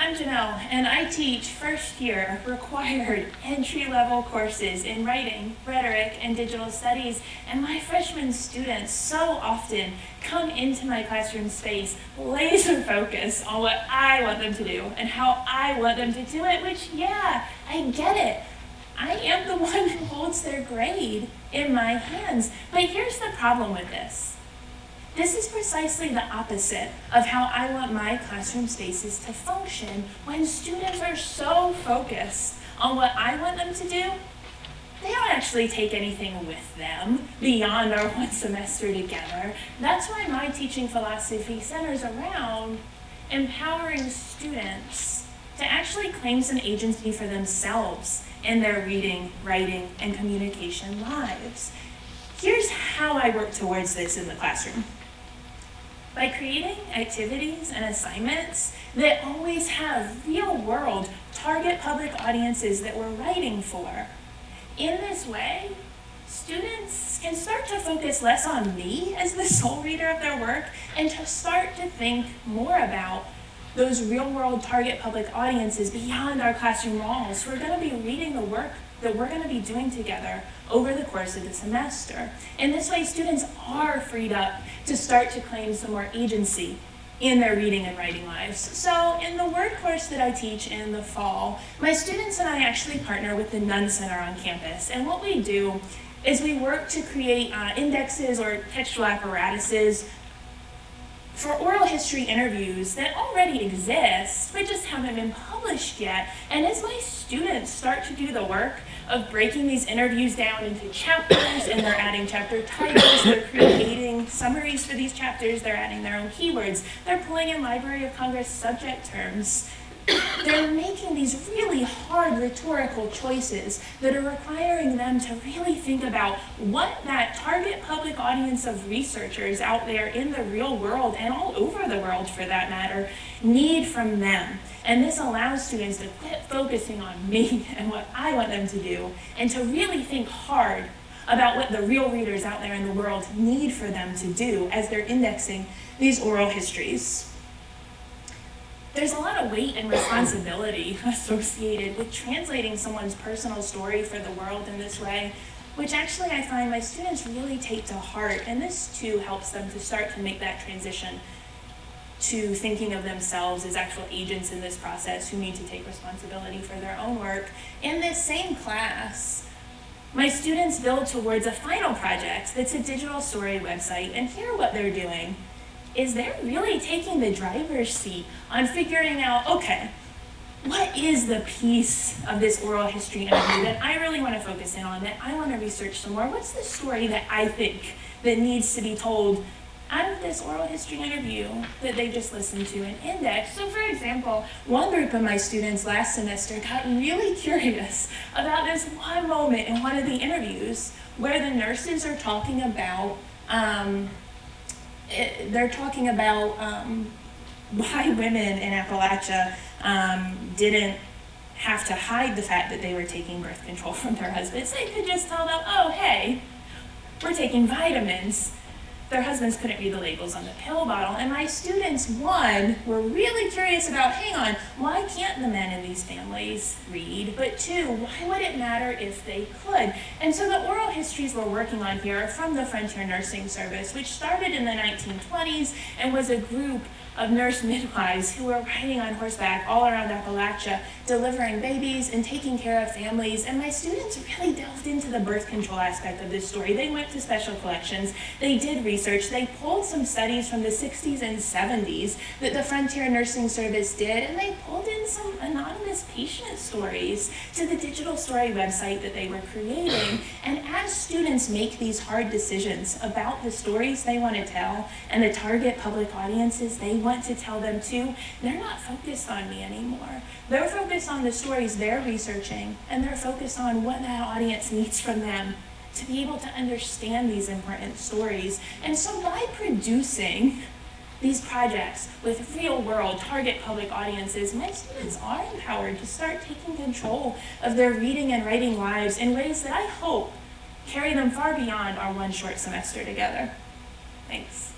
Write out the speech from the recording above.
I'm Jannell, and I teach first-year required entry-level courses in writing, rhetoric, and digital studies, and my freshman students so often come into my classroom space laser-focused on what I want them to do and how I want them to do it, which, yeah, I get it. I am the one who holds their grade in my hands, but here's the problem with this. This is precisely the opposite of how I want my classroom spaces to function when students are so focused on what I want them to do, they don't actually take anything with them beyond our one semester together. That's why my teaching philosophy centers around empowering students to actually claim some agency for themselves in their reading, writing, and communication lives. Here's how I work towards this in the classroom. By creating activities and assignments that always have real-world target public audiences that we're writing for. In this way, students can start to focus less on me as the sole reader of their work and to start to think more about those real-world target public audiences beyond our classroom walls who are going to be reading the work that we're going to be doing together over the course of the semester. In this way, students are freed up to start to claim some more agency in their reading and writing lives. So in the word course that I teach in the fall, my students and I actually partner with the Nunn Center on campus. And what we do is we work to create indexes or textual apparatuses for oral history interviews that already exist, but just haven't been published yet. And as my students start to do the work of breaking these interviews down into chapters, and they're adding chapter titles, they're creating summaries for these chapters, they're adding their own keywords, they're pulling in Library of Congress subject terms, they're making these really hard rhetorical choices that are requiring them to really think about what that target public audience of researchers out there in the real world and all over the world for that matter need from them. And this allows students to quit focusing on me and what I want them to do and to really think hard about what the real readers out there in the world need for them to do as they're indexing these oral histories. There's a lot of weight and responsibility associated with translating someone's personal story for the world in this way, which actually I find my students really take to heart, and this too helps them to start to make that transition to thinking of themselves as actual agents in this process who need to take responsibility for their own work. In this same class, my students build towards a final project that's a digital story website, and here what they're doing is they're really taking the driver's seat on figuring out, okay, what is the piece of this oral history interview that I really want to focus in on, that I want to research some more? What's the story that I think that needs to be told out of this oral history interview that they just listened to and indexed? So for example, one group of my students last semester got really curious about this one moment in one of the interviews where the nurses are talking about why women in Appalachia didn't have to hide the fact that they were taking birth control from their husbands. They could just tell them, oh, hey, we're taking vitamins. Their husbands couldn't read the labels on the pill bottle. And my students, one, were really curious about, hang on, why can't the men in these families read? But two, why would it matter if they could? And so the oral histories we're working on here are from the Frontier Nursing Service, which started in the 1920s and was a group of nurse midwives who were riding on horseback all around Appalachia, delivering babies and taking care of families. And my students really delved into the birth control aspect of this story. They went to special collections, they did research, they pulled some studies from the 60s and 70s that the Frontier Nursing Service did, and they pulled in some anonymous patient stories to the digital story website that they were creating. And as students make these hard decisions about the stories they want to tell and the target public audiences they want to tell them to, they're not focused on me anymore. They're focused on the stories they're researching, and they're focused on what that audience needs from them to be able to understand these important stories. And so by producing these projects with real-world target public audiences, my students are empowered to start taking control of their reading and writing lives in ways that I hope carry them far beyond our one short semester together. Thanks.